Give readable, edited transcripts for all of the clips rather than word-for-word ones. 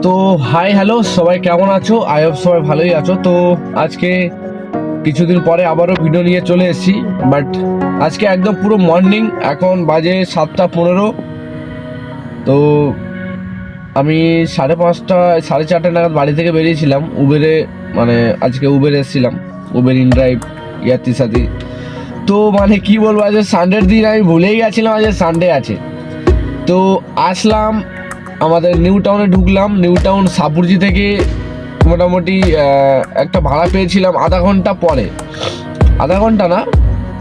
তো hi hello সবাই কেমন আছো? আই হোপ সবাই ভালোই আছো। তো আজকে কিছুদিন পরে আবারও ভিডিও নিয়ে চলে এসেছি, বাট আজকে একদম পুরো মর্নিং, এখন বাজে 7:15। তো আমি 5:30 4:30 নাগাদ বাড়ি থেকে বেরিয়েছিলাম উবেরে, মানে আজকে উবের এসেছিলাম, উবের ইন ড্রাইভ ইয়াত্রী সাথী। তো মানে কি বলবো, আজকে সানডের দিন আমি ভুলেই গেছিলাম আজকে সানডে আছে। তো আসলাম, আমাদের নিউ টাউনে ঢুকলাম। নিউ টাউন সাপুরজি থেকে মোটামুটি একটা ভাড়া পেয়েছিলাম আধা ঘন্টা পরে, আধা ঘন্টা না,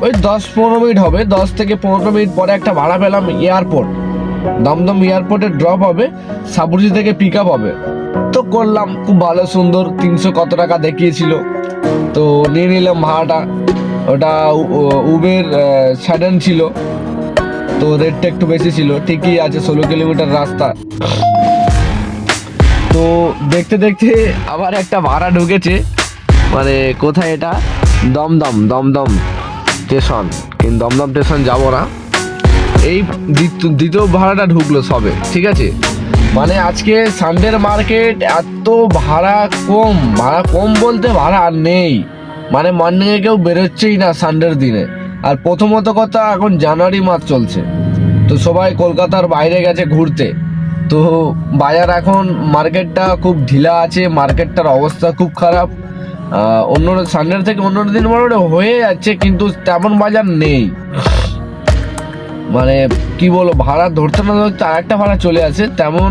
ওই 10-15 মিনিট হবে, 10 থেকে 15 মিনিট পরে একটা ভাড়া পেলাম এয়ারপোর্ট, দমদম এয়ারপোর্টে ড্রপ হবে, সাপুরজি থেকে পিক আপ হবে। তো করলাম, খুব ভালো সুন্দর, 300 কত টাকা দেখিয়েছিল, তো নিয়ে নিলাম ভাড়াটা। ওটা উবের স্যাডেন ছিল, তো রেটটা একটু বেশি ছিল, ঠিকই আছে, 16 কিলোমিটার রাস্তা। তো দেখতে দেখতে আবার একটা ভাড়া ঢুকেছে, মানে কোথায় এটা, দমদম স্টেশন, কিন্তু দমদম স্টেশন যাবো না, এই দ্বিতীয় ভাড়াটা ঢুকলো সবে, ঠিক আছে। মানে আজকে সানডের মার্কেট এত ভাড়া কম বলতে ভাড়া আর নেই, মানে মর্নিংয়ে কেউ বেরোচ্ছেই না সানডের দিনে। আর প্রথমত কথা, এখন জানুয়ারি মাস চলছে, তো সবাই কলকাতার বাইরে গেছে ঘুরতে, তো বাজার এখন মার্কেটটা খুব ঢিলা আছে, মার্কেটটার অবস্থা খুব খারাপ। অন্য সানডের থেকে অন্য দিন মোটামুটি হয়ে যাচ্ছে, কিন্তু তেমন বাজার নেই। মানে কি বলবো, ভাড়া ধরতে না ধরতে আর একটা ভাড়া চলে আসে, তেমন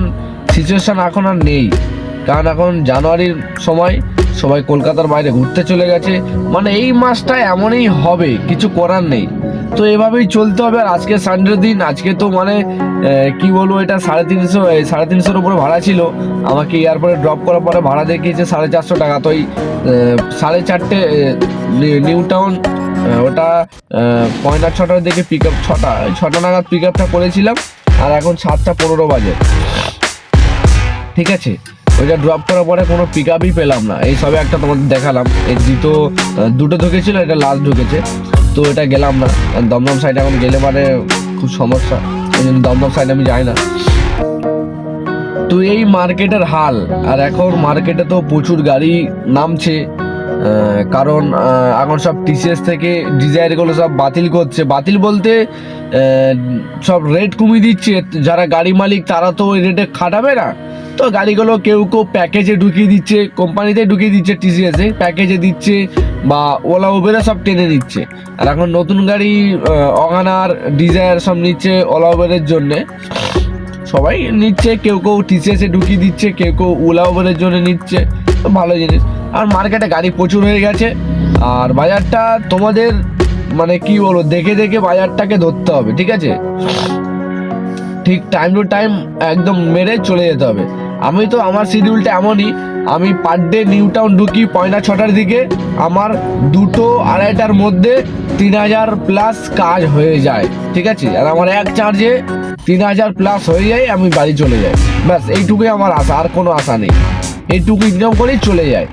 সিচুয়েশন এখন আর নেই, কারণ এখন জানুয়ারির সময়, সবাই কলকাতার বাইরে ঘুরতে চলে গেছে। মানে এই মাসটা এমনই হবে, কিছু করার নেই, তো এভাবেই চলতে হবে। আর আজকে সানডের দিন, আজকে তো মানে কি বলবো, এটা 350 উপরে ভাড়া ছিল, আমাকে এয়ারপোর্টে ড্রপ করার পরে ভাড়া দেখিয়েছে 450 টাকা। তো এই 4:30 নিউ টাউন, ওটা 6:45 দিকে পিক আপ, 6টা নাগাদ পিক আপটা করেছিলাম, আর এখন 7:15 বাজে, ঠিক আছে। ওইটা ড্রপ করার পরে কোনো পিক আপই পেলাম না, এই সবে একটা তোমাদের দেখালাম, এই দুটো ঢুকেছিল, এটা লাস্ট ঢুকেছে, তো এটা গেলাম না। দমদম সাইড এখন গেলে মানে খুব সমস্যা, ওই জন্য দমদম সাইড আমি যাই না। তো এই মার্কেটের হাল, আর এখন মার্কেটে তো প্রচুর গাড়ি নামছে, কারণ এখন সব টিসিএস থেকে ডিজায়ারগুলো সব বাতিল করছে, বাতিল বলতে সব রেট কমিয়ে দিচ্ছে। যারা গাড়ি মালিক তারা তো ওই রেটে খাটাবে না, তো গাড়িগুলো কেউ প্যাকেজে ঢুকিয়ে দিচ্ছে, কোম্পানিতে ঢুকিয়ে দিচ্ছে, টিসিএসে প্যাকেজে দিচ্ছে, বা ওলা উবেরে সব টেনে নিচ্ছে। আর এখন নতুন গাড়ি অগানার ডিজায়ার সব নিচ্ছে ওলা উবেরের জন্যে, সবাই নিচ্ছে, কেউ টিসিএসে ঢুকিয়ে দিচ্ছে, কেউ ওলা উবেরের জন্য নিচ্ছে, তো ভালো জিনিস। আর মার্কেটে গাড়ি প্রচুর হয়ে গেছে, আর বাজারটা তোমাদের মানে কি বলবো, দেখে দেখে বাজারটাকে ধরতে হবে, ঠিক আছে, ঠিক টাইম টু টাইম একদম মেরে চলে যেতে হবে। আমি তো, আমার শিডিউলটা এমনই, আমি পার ডে নিউ টাউন ঢুকি 6:45 দিকে, আমার 2-2:30টার মধ্যে 3000 প্লাস কাজ হয়ে যায়, ঠিক আছে। আর আমার এক চার্জে 3000 প্লাস হয়ে যায়, আমি বাড়ি চলে যাই, ব্যাস এইটুকুই আমার আশা, আর কোনো আশা নেই, এইটুকু ইনকাম করেই চলে যায়।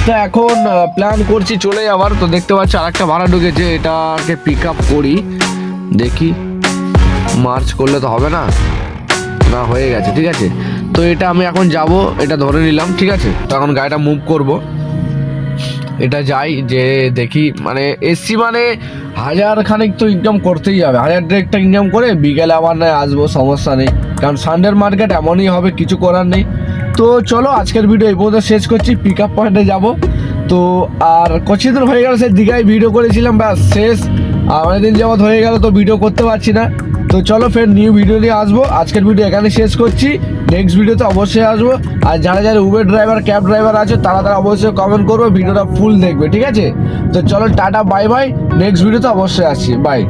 তো এখন প্ল্যান করছি চলে যাওয়ার। তো দেখতে পাচ্ছি আরেকটা ভাড়া ঢুকেছে, এটাকে পিক আপ করি, দেখি মার্চ করলে তো হবে না, না হয়ে গেছে, ঠিক আছে। তো এটা আমি এখন যাব, এটা ধরে নিলাম, ঠিক আছে। তো এখন গাড়িটা মুভ করব, এটা যাই যে দেখি, মানে এসছি মানে 1000 খানিক তো ইনকাম করতেই হবে, 1000 ডিরেক্টটা ইনকাম করে বিকেলে আবার নয় আসবো, সমস্যা নেই, কারণ সানডের মার্কেট এমনই হবে, কিছু করার নেই। তো চলো আজকের ভিডিও এই পর্যন্ত শেষ করছি, পিক আপ পয়েন্টে যাবো। তো আর কিছুদিন হয়ে গেল, সেই দীঘায় ভিডিও করেছিলাম, ব্যাস শেষ, আর অনেকদিন যাবৎ হয়ে গেল, তো ভিডিও করতে পারছি না। তো চলো ফের নিউ ভিডিও নিয়ে আসবো, আজকের ভিডিও এখানে শেষ করছি, নেক্সট ভিডিওতে অবশ্যই আসবো। আর যারা যারা উবের ড্রাইভার, ক্যাব ড্রাইভার আছে, তারা অবশ্যই কমেন্ট করবে, ভিডিওটা ফুল দেখবে, ঠিক আছে। তো চলো টাটা, বাই বাই, নেক্সট ভিডিওতে অবশ্যই আসছি, বাই।